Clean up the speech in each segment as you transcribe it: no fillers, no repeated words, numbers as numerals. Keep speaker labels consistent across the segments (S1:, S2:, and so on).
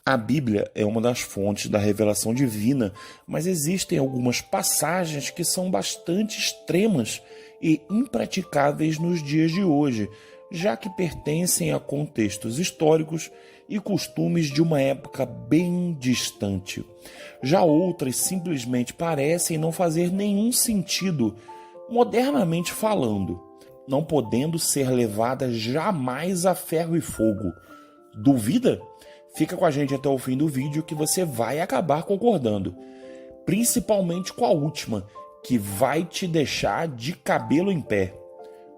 S1: A Bíblia é uma das fontes da revelação divina, mas existem algumas passagens que são bastante extremas e impraticáveis nos dias de hoje, já que pertencem a contextos históricos e costumes de uma época bem distante. Já outras simplesmente parecem não fazer nenhum sentido, modernamente falando, não podendo ser levadas jamais a ferro e fogo. Duvida? Fica com a gente até o fim do vídeo que você vai acabar concordando, principalmente com a última, que vai te deixar de cabelo em pé.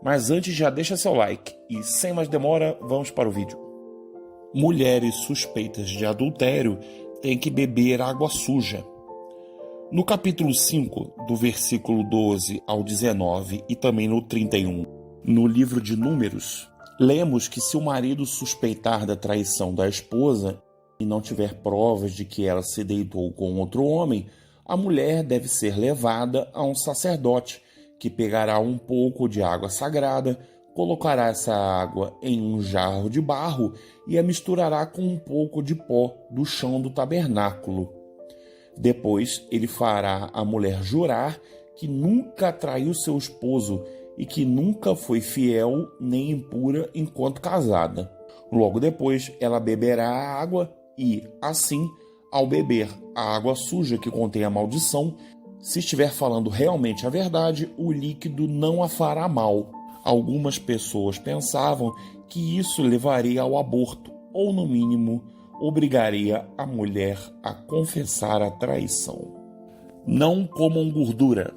S1: Mas antes já deixa seu like e sem mais demora, vamos para o vídeo. Mulheres suspeitas de adultério têm que beber água suja. No capítulo 5, do versículo 12 ao 19 e também no 31, no livro de Números, lemos que se o marido suspeitar da traição da esposa e não tiver provas de que ela se deitou com outro homem, a mulher deve ser levada a um sacerdote, que pegará um pouco de água sagrada, colocará essa água em um jarro de barro e a misturará com um pouco de pó do chão do tabernáculo. Depois ele fará a mulher jurar que nunca traiu seu esposo e que nunca foi fiel nem impura enquanto casada. Logo depois, ela beberá a água e, assim, ao beber a água suja que contém a maldição, se estiver falando realmente a verdade, o líquido não a fará mal. Algumas pessoas pensavam que isso levaria ao aborto, ou no mínimo, obrigaria a mulher a confessar a traição. Não comam gordura.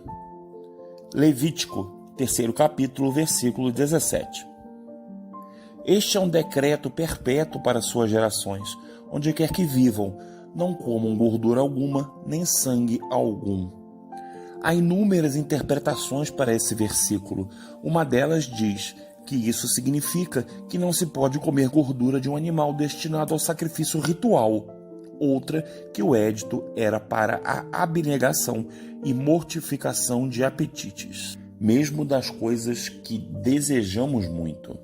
S1: Levítico, 3º capítulo, versículo 17. Este é um decreto perpétuo para suas gerações, onde quer que vivam, não comam gordura alguma, nem sangue algum. Há inúmeras interpretações para esse versículo. Uma delas diz que isso significa que não se pode comer gordura de um animal destinado ao sacrifício ritual. Outra, que o édito era para a abnegação e mortificação de apetites, mesmo das coisas que desejamos muito.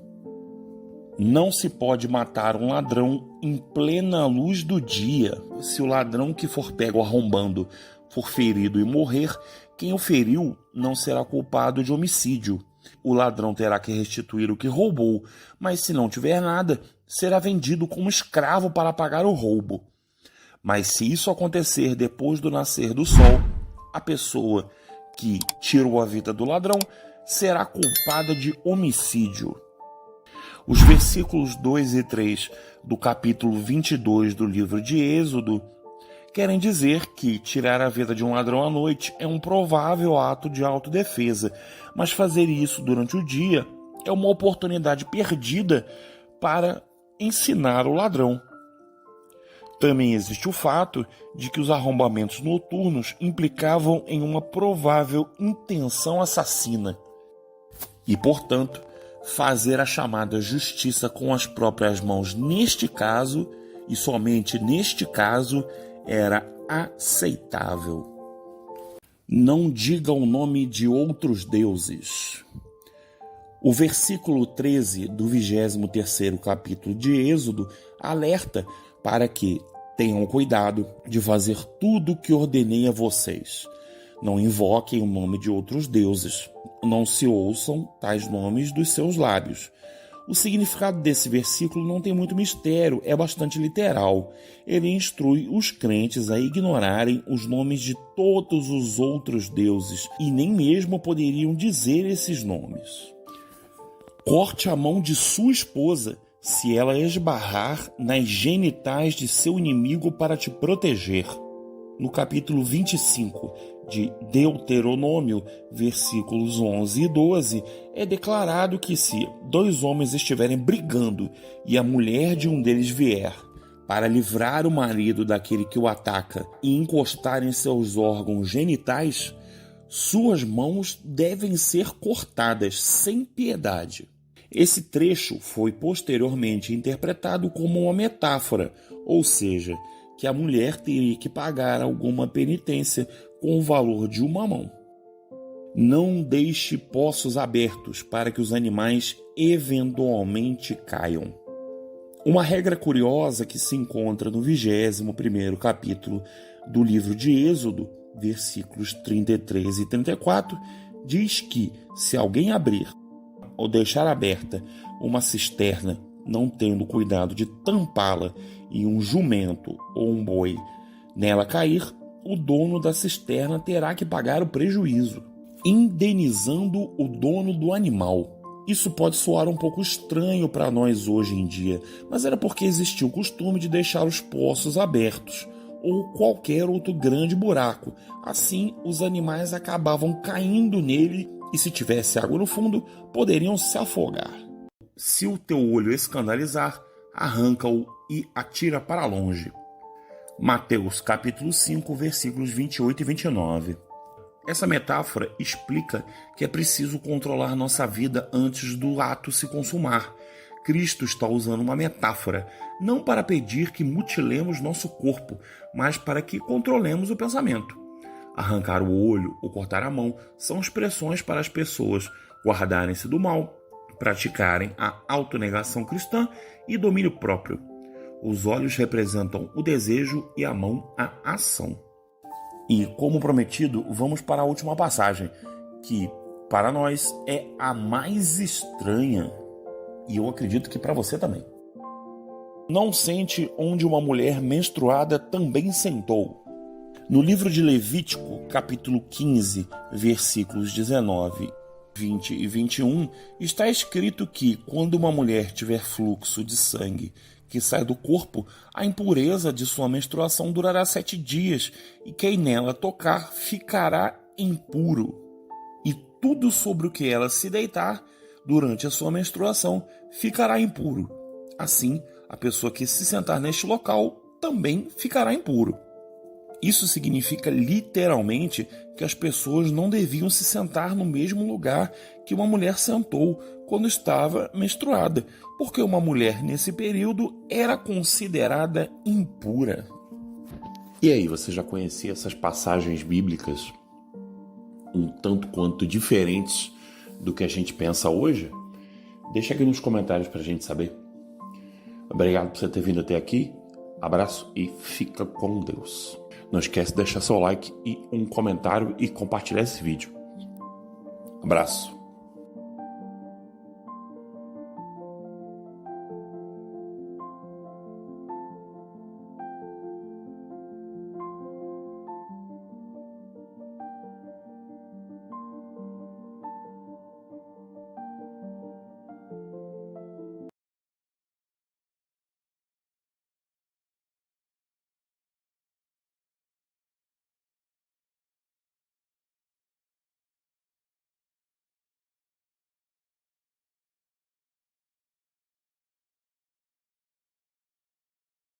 S1: Não se pode matar um ladrão em plena luz do dia. Se o ladrão que for pego arrombando for ferido e morrer, quem o feriu não será culpado de homicídio. O ladrão terá que restituir o que roubou, mas se não tiver nada, será vendido como escravo para pagar o roubo. Mas se isso acontecer depois do nascer do sol, a pessoa que tirou a vida do ladrão será culpada de homicídio. Os versículos 2 e 3 do capítulo 22 do livro de Êxodo querem dizer que tirar a vida de um ladrão à noite é um provável ato de autodefesa, mas fazer isso durante o dia é uma oportunidade perdida para ensinar o ladrão. Também existe o fato de que os arrombamentos noturnos implicavam em uma provável intenção assassina e, portanto, fazer a chamada justiça com as próprias mãos neste caso, e somente neste caso, era aceitável. Não diga o nome de outros deuses. O versículo 13 do 23º capítulo de Êxodo alerta para que tenham cuidado de fazer tudo o que ordenei a vocês. Não invoquem o nome de outros deuses. Não se ouçam tais nomes dos seus lábios. O significado desse versículo não tem muito mistério, é bastante literal. Ele instrui os crentes a ignorarem os nomes de todos os outros deuses e nem mesmo poderiam dizer esses nomes. Corte a mão de sua esposa se ela esbarrar nas genitais de seu inimigo para te proteger. No capítulo 25 de Deuteronômio, versículos 11 e 12, é declarado que se dois homens estiverem brigando e a mulher de um deles vier para livrar o marido daquele que o ataca e encostar em seus órgãos genitais, suas mãos devem ser cortadas sem piedade. Esse trecho foi posteriormente interpretado como uma metáfora, ou seja, que a mulher teria que pagar alguma penitência com o valor de uma mão. Não deixe poços abertos para que os animais eventualmente caiam. Uma regra curiosa que se encontra no 21º capítulo do livro de Êxodo, versículos 33 e 34, diz que se alguém abrir ou deixar aberta uma cisterna, não tendo cuidado de tampá-la e um jumento ou um boi nela cair, o dono da cisterna terá que pagar o prejuízo, indenizando o dono do animal. Isso pode soar um pouco estranho para nós hoje em dia, mas era porque existia o costume de deixar os poços abertos ou qualquer outro grande buraco. Assim, os animais acabavam caindo nele e, se tivesse água no fundo, poderiam se afogar. Se o teu olho escandalizar, arranca-o e atira para longe. Mateus capítulo 5, versículos 28 e 29. Essa metáfora explica que é preciso controlar nossa vida antes do ato se consumar. Cristo está usando uma metáfora, não para pedir que mutilemos nosso corpo, mas para que controlemos o pensamento. Arrancar o olho ou cortar a mão são expressões para as pessoas guardarem-se do mal, praticarem a autonegação cristã e domínio próprio. Os olhos representam o desejo e a mão a ação. E, como prometido, vamos para a última passagem, que, para nós, é a mais estranha. E eu acredito que para você também. Não sente onde uma mulher menstruada também sentou. No livro de Levítico, capítulo 15, versículos 19, 20 e 21, está escrito que, quando uma mulher tiver fluxo de sangue que sai do corpo, a impureza de sua menstruação durará 7 dias, e quem nela tocar ficará impuro. E tudo sobre o que ela se deitar durante a sua menstruação ficará impuro. Assim, a pessoa que se sentar neste local também ficará impuro. Isso significa literalmente que as pessoas não deviam se sentar no mesmo lugar que uma mulher sentou quando estava menstruada, porque uma mulher nesse período era considerada impura. E aí, você já conhecia essas passagens bíblicas um tanto quanto diferentes do que a gente pensa hoje? Deixa aqui nos comentários pra gente saber. Obrigado por você ter vindo até aqui. Abraço e fica com Deus. Não esquece de deixar seu like e um comentário e compartilhar esse vídeo. Abraço.